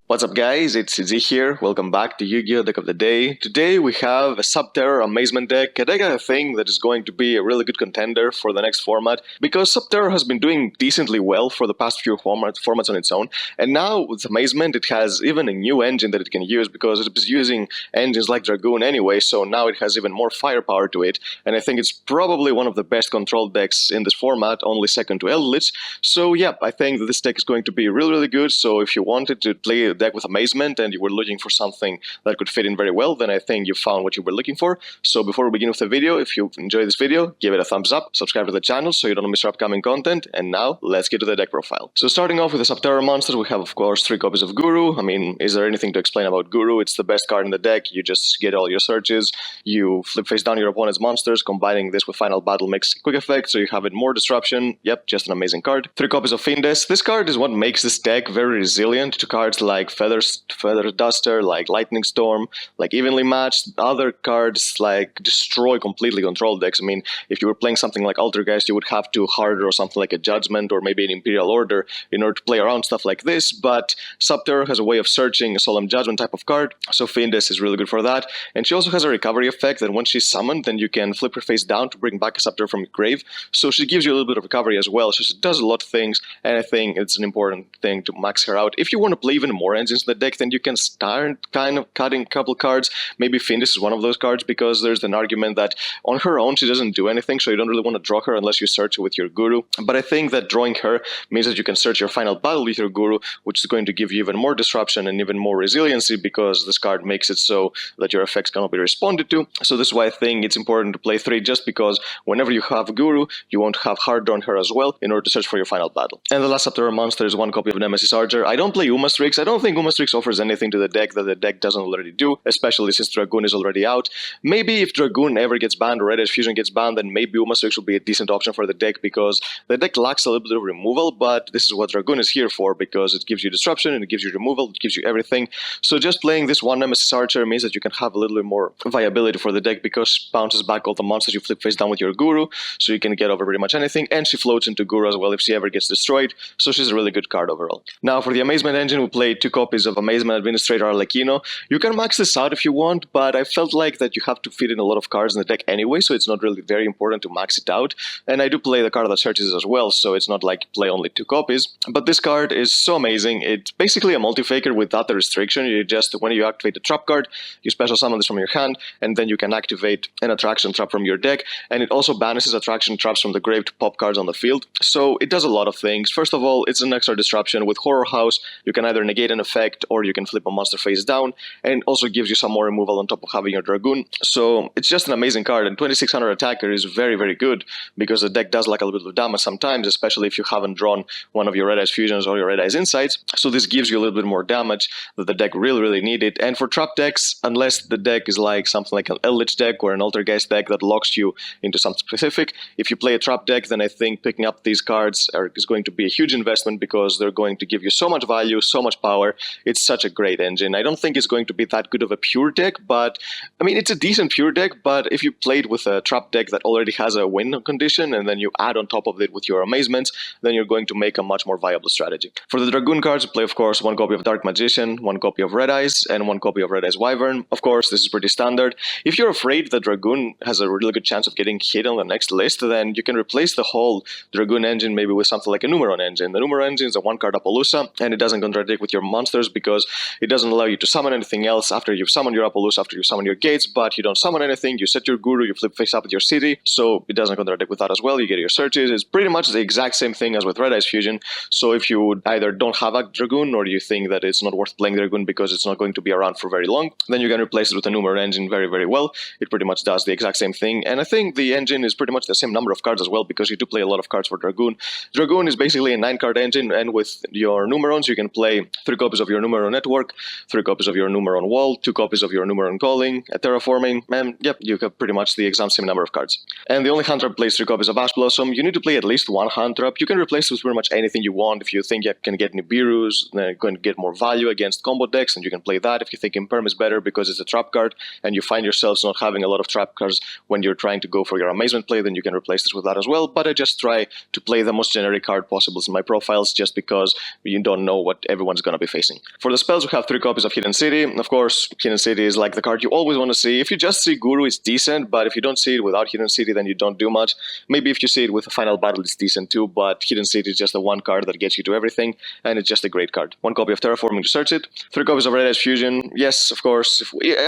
What's up guys, it's Z here, welcome back to Yu-Gi-Oh! Deck of the Day. Today we have a Subterror Amazement deck, a deck I think that is going to be a really good contender for the next format, because Subterror has been doing decently well for the past few formats on its own, and now with Amazement it has even a new engine that it can use, because it is using engines like Dragoon anyway, so now it has even more firepower to it, and I think it's probably one of the best controlled decks in this format, only second to Eldritch. So yeah, I think that this deck is going to be really good, so if you wanted to play a deck with Amazement and you were looking for something that could fit in very well, then I think you found what you were looking for. So before we begin with the video, if you enjoyed this video, give it a thumbs up, subscribe to the channel so you don't miss our upcoming content, and now let's get to the deck profile. So starting off with the Subterror monsters, we have of course 3 copies of Guru. I mean, is there anything to explain about Guru? It's the best card in the deck. You just get all your searches, you flip face down your opponent's monsters, combining this with Final Battle makes quick effect, so you have it more disruption. Yep, just an amazing card. 3 copies of Fiendess. This card is what makes this deck very resilient to cards like Feather Duster, like Lightning Storm, like Evenly Matched. Other cards like destroy completely controlled decks. I mean, if you were playing something like Altergeist, you would have to hard draw something like a Judgment or maybe an Imperial Order in order to play around stuff like this, but Subterror has a way of searching a Solemn Judgment type of card, so Fiendess is really good for that. And she also has a recovery effect that once she's summoned, then you can flip her face down to bring back a Subterror from your grave, so she gives you a little bit of recovery as well. So she does a lot of things, and I think it's an important thing to max her out. If you want to play even more engines in the deck, then you can start kind of cutting a couple cards. Maybe Fiendess is one of those cards, because there's an argument that on her own she doesn't do anything, so you don't really want to draw her unless you search with your Guru. But I think that drawing her means that you can search your Final Battle with your Guru, which is going to give you even more disruption and even more resiliency, because this card makes it so that your effects cannot be responded to. So this is why I think it's important to play 3, just because whenever you have Guru, you won't have hard drawn her as well in order to search for your Final Battle. And the last Subterror monster is 1 copy of Nemesis Archer. I don't play Umastrix. I don't think Umastrix offers anything to the deck that the deck doesn't already do, especially since Dragoon is already out. Maybe if Dragoon ever gets banned or Red Eyes Fusion gets banned, then maybe Umastrix will be a decent option for the deck, because the deck lacks a little bit of removal, but this is what Dragoon is here for, because it gives you disruption, and it gives you removal, it gives you everything. So just playing this 1 Nemesis Archer means that you can have a little bit more viability for the deck, because she bounces back all the monsters you flip face down with your Guru, so you can get over pretty much anything, and she floats into Guru as well if she ever gets destroyed, so she's a really good card overall. Now for the Amazement engine, we played 2 copies of Amazement Administrator Arlecchino. You can max this out if you want, but I felt like that you have to fit in a lot of cards in the deck anyway, so it's not really very important to max it out. And I do play the card that searches as well, so it's not like play only 2 copies. But this card is so amazing. It's basically a multi-faker without the restriction. You just, when you activate a trap card, you special summon this from your hand, and then you can activate an attraction trap from your deck, and it also banishes attraction traps from the grave to pop cards on the field. So it does a lot of things. First of all, it's an extra disruption. With Horror House, you can either negate an effect or you can flip a monster face down, and it also gives you some more removal on top of having your Dragoon. So it's just an amazing card, and 2600 attacker is very good, because the deck does like a little bit of damage sometimes, especially if you haven't drawn one of your Red Eyes Fusions or your Red Eyes Insights. So this gives you a little bit more damage that the deck really needed. And for trap decks, unless the deck is like something like an Eldritch deck or an Altergeist deck that locks you into something specific, if you play a trap deck, then I think picking up these cards is going to be a huge investment, because they're going to give you so much value, so much power. It's such a great engine. I don't think it's going to be that good of a pure deck, but I mean, it's a decent pure deck, but if you played with a trap deck that already has a win condition, and then you add on top of it with your Amazements, then you're going to make a much more viable strategy. For the Dragoon cards, you play of course 1 copy of Dark Magician, 1 copy of Red Eyes, and 1 copy of Red Eyes Wyvern. Of course, this is pretty standard. If you're afraid that Dragoon has a really good chance of getting hit on the next list, then you can replace the whole Dragoon engine maybe with something like a Numeron engine. The Numeron engine is a 1 card Appaloosa, and it doesn't contradict with your monsters, because it doesn't allow you to summon anything else after you've summoned your Appaloosa, after you summon your gates, but you don't summon anything, you set your Guru, you flip face up with your city, so it doesn't contradict with that as well. You get your searches. It's pretty much the exact same thing as with Red Eyes Fusion, so if you either don't have a Dragoon, or you think that it's not worth playing Dragoon because it's not going to be around for very long, then you can replace it with a Numeron engine very well. It pretty much does the exact same thing, and I think the engine is pretty much the same number of cards as well, because you do play a lot of cards for Dragoon. Dragoon is basically a 9-card engine, and with your Numerons, you can play 3 copies of your Numeron Network, 3 copies of your Numeron Wall, 2 copies of your Numeron Calling, a Terraforming, and yep, you have pretty much the exact same number of cards. And the only hand trap plays 3 copies of Ash Blossom. You need to play at least 1 hand trap. You can replace it with pretty much anything you want. If you think you can get Nibiru's, then you're going to get more value against combo decks, and you can play that. If you think Imperm is better because it's a trap card, and you find yourselves not having a lot of trap cards when you're trying to go for your Amazement play, then you can replace this with that as well. But I just try to play the most generic card possible in my profiles, just because you don't know what everyone's going to be facing. For the spells, we have 3 copies of Hidden City. Of course, Hidden City is like the card you always want to see. If you just see Guru, it's decent, but if you don't see it without Hidden City, then you don't do much. Maybe if you see it with a Final Battle, it's decent too, but Hidden City is just the one card that gets you to everything, and it's just a great card. 1 copy of Terraforming to search it. 3 copies of Red Eyes Fusion. Yes, of course.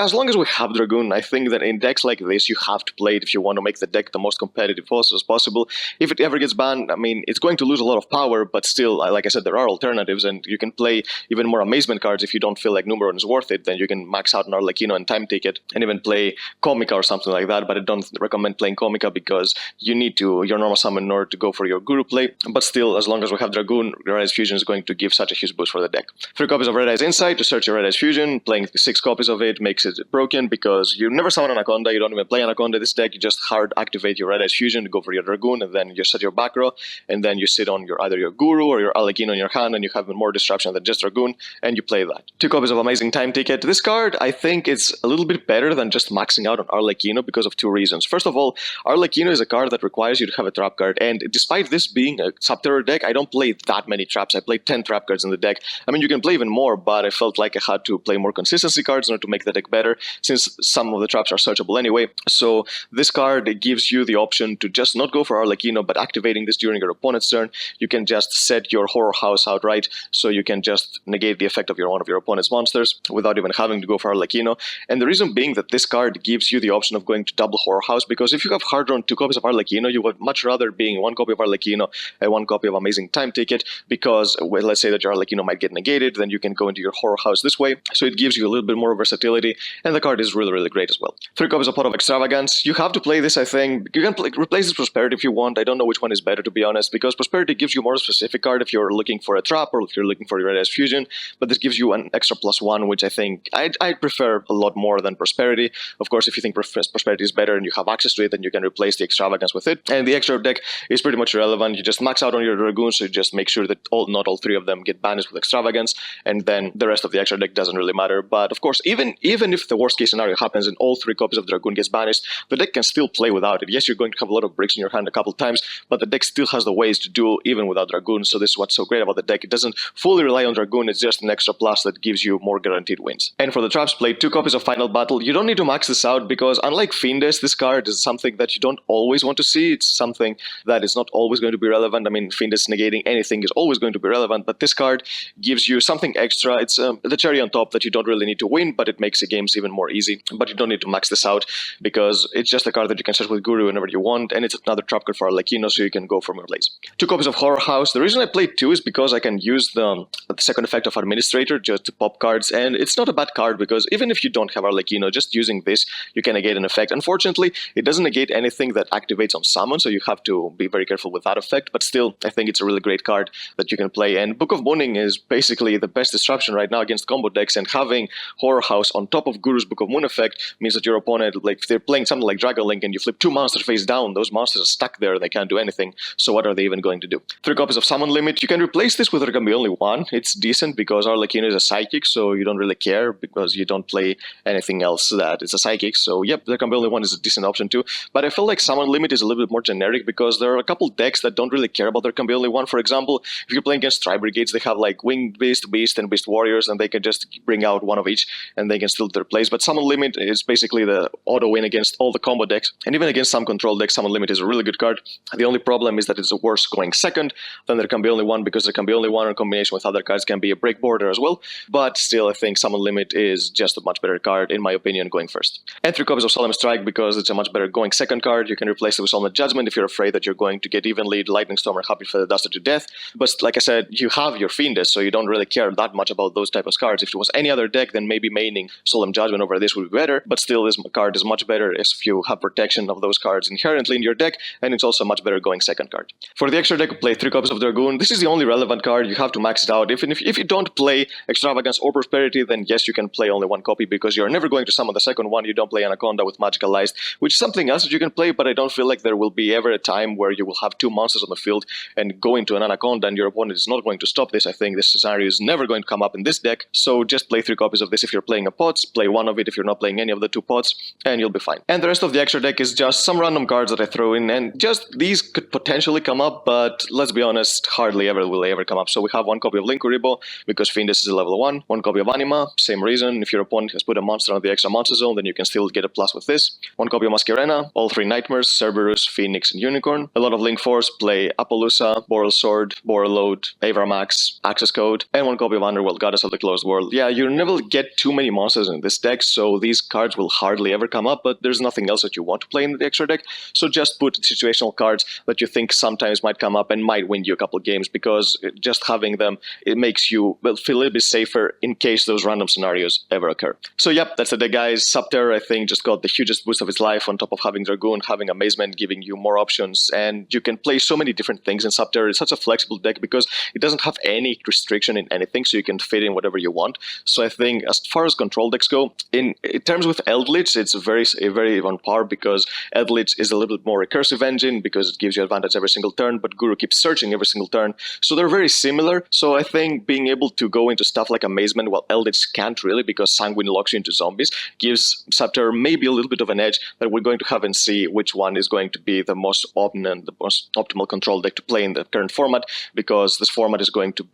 As long as we have Dragoon, I think that in decks like this, you have to play it if you want to make the deck the most competitive as possible. If it ever gets banned, I mean, it's going to lose a lot of power, but still, like I said, there are alternatives, and you can play even more Amazement cards if you don't feel like Numeron is worth it. Then you can max out an Arlecchino and Time Ticket, and even play Comica or something like that, but I don't recommend playing Comica because you need to, your normal summon in order to go for your Guru play, but still, as long as we have Dragoon, Red Eyes Fusion is going to give such a huge boost for the deck. 3 copies of Red Eyes Insight to search your Red Eyes Fusion. Playing 6 copies of it makes it broken because you never summon Anaconda, you don't even play Anaconda this deck, you just hard activate your Red Eyes Fusion to go for your Dragoon, and then you set your back row, and then you sit on either your Guru or your Arlecchino in your hand, and you have more disruption than just Dragoon, and you play that. 2 copies of Amazing Time Ticket. This card, I think it's a little bit better than just maxing out on Arlecchino because of 2 reasons. First of all, Arlecchino is a card that requires you to have a trap card, and despite this being a Subterror deck, I don't play that many traps. I play 10 trap cards in the deck. I mean, you can play even more, but I felt like I had to play more consistency cards in order to make the deck better, since some of the traps are searchable anyway. So this card gives you the option to just not go for Arlecchino, but activating this during your opponent's turn, you can just set your Horror House outright, so you can just negate the effect of one of your opponent's monsters without even having to go for Arlecchino. And the reason being that this card gives you the option of going to double Horror House, because if you have hard drawn 2 copies of Arlecchino, you would much rather being 1 copy of Arlecchino and 1 copy of Amazing Time Ticket, because well, let's say that your Arlecchino might get negated, then you can go into your Horror House this way, so it gives you a little bit more versatility, and the card is really, really great as well. 3 copies of Pot of Extravagance. You have to play this, I think. You can replace this Prosperity if you want. I don't know which one is better, to be honest, because Prosperity gives you more specific card if you're looking for a trap or if you're looking for your Red Eyes Fusion, but this gives you an extra +1, which I think I'd prefer a lot more than Prosperity. Of course, if you think Prosperity is better and you have access to it, then you can replace the Extravagance with it. And the extra deck is pretty much irrelevant. You just max out on your Dragoon, so you just make sure that not all 3 of them get banished with Extravagance, and then the rest of the extra deck doesn't really matter. But of course, even if the worst case scenario happens and all 3 copies of Dragoon gets banished, the deck can still play without it. Yes, you're going to have a lot of bricks in your hand a couple times, but the deck still has the ways to duel even without Dragoon, so this is what's so great about the deck. It doesn't fully rely on Dragoon, it's just an extra plus that gives you more guaranteed wins. And for the traps, play 2 copies of Final Battle. You don't need to max this out because unlike Fiendish, this card is something that you don't always want to see. It's something that is not always going to be relevant. I mean, Fiendish negating anything is always going to be relevant, but this card gives you something extra. It's the cherry on top that you don't really need to win, but it makes the games even more easy. But you don't need to max this out because it's just a card that you can search with Guru whenever you want, and it's another trap card for Arlecchino, so you can go from your lays. 2 copies of Horror House. The reason I played 2 is because I can use the second effect of Administrator just to pop cards, and it's not a bad card because even if you don't have Arlecchino, just using this, you can negate an effect. Unfortunately, it doesn't negate anything that activates on summon, so you have to be very careful with that effect, but still, I think it's a really great card that you can play. And Book of Mooning is basically the best disruption right now against combo decks, and having Horror House on top of Guru's Book of Moon effect means that your opponent, like if they're playing something like Dragon Link and you flip 2 monsters face down, those monsters are stuck there, they can't do anything, so what are they even going to do? 3 copies of Summon Limit. You can replace this with There Can Be Only One. It's decent because Arlecchino is a psychic, so you don't really care because you don't play anything else that is a psychic, so yep, There Can Be Only One is a decent option too. But I feel like Summon Limit is a little bit more generic because there are a couple decks that don't really care about There Can Be Only One. For example, if you're playing against Tri Brigades, they have like Winged Beast, Beast, and Beast Warriors, and they can just bring out one of each and they can still do their plays. But Summon Limit is basically the auto win against all the combo decks, and even against some control decks, Summon Limit is a really good card. The only problem is that it's worse going second than There Can Be Only One, because There Can Be Only One in combination with other cards can be a break border as well. But still, I think Summon Limit is just a much better card, in my opinion, going first. And 3 copies of Solemn Strike because it's a much better going second card. You can replace it with Solemn Judgment if you're afraid that you're going to get evenly Lightning Storm or Happy Feather Duster to death. But like I said, you have your Fiendish, so you don't really care that much about those type of cards. If it was any other deck, then maybe maining Solemn Judgment over this would be better, but still this card is much better if you have protection of those cards inherently in your deck, and it's also a much better going second card. For the extra deck, play 3 copies of Dragoon. This is the only relevant card. You have to max it out. If you don't play Extravagance or Prosperity, then yes, you can play only 1 copy because you're never going to summon the second one. You don't play Anaconda with Magicalized, which is something else that you can play, but I don't feel like there will be ever a time where you will have 2 monsters on the field and go into an Anaconda and your opponent is not going to stop this. I think this scenario is never going to come up in this deck, so just play 3 copies of this if you're playing a POTS, play 1 of it if you're not playing any of the 2 POTS, and you'll be fine. And the rest of the extra deck is just some random cards that I throw in, and just these could potentially come up, but let's be honest, hardly ever will they ever come up. So we have 1 copy of Linkuriboh, because Fiendus is a level 1 copy of Anima, same reason. If your opponent has put a monster on the extra monster zone, then you can still get a plus with this. 1 copy of Masquerena, all 3 Nightmares, Cerberus, Phoenix, and Unicorn. A lot of Link Force, play Appaloosa, Boral Sword, Borreload, Avramax, Access Code, and 1 copy of Underworld, Goddess of the Closed World. Yeah, you never get too many monsters in this deck, so these cards will hardly ever come up, but there's nothing else that you want to play in the extra deck, so just put situational cards that you think sometimes might come up and might win you a couple of games, because just having them, it makes you feel a little bit safer in case those random scenarios ever occur. So yep, that's the deck, guys. Subterror, I think, just got the hugest boost of its life on top of having Dragoon, having Amazement, giving you more options, and you can play so many different things in Subterror. It's such a flexible deck because it doesn't have any restriction in anything, so you can fit in whatever you want. So I think as far as control decks go, in terms with Eldritch, it's very on par, because Eldritch is a little bit more recursive engine because it gives you advantage every single turn, but Guru keeps searching every single turn. So they're very similar. So I think being able to go into stuff like Amazement, while Eldritch can't really because Sanguine locks you into zombies, gives Subterror maybe a little bit of an edge that we're going to have and see which one is going to be the most optimal control deck to play in the current format, because this format is going to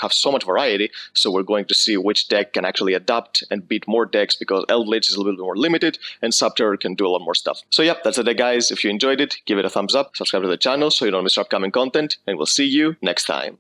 have so much variety. So we're going to see which deck can actually adapt and beat more decks, because Eldritch is a little bit more limited and Subterror can do a lot more stuff. So yep, that's it, guys. If you enjoyed it, give it a thumbs up, subscribe to the channel so you don't miss our upcoming content, and we'll see you next time.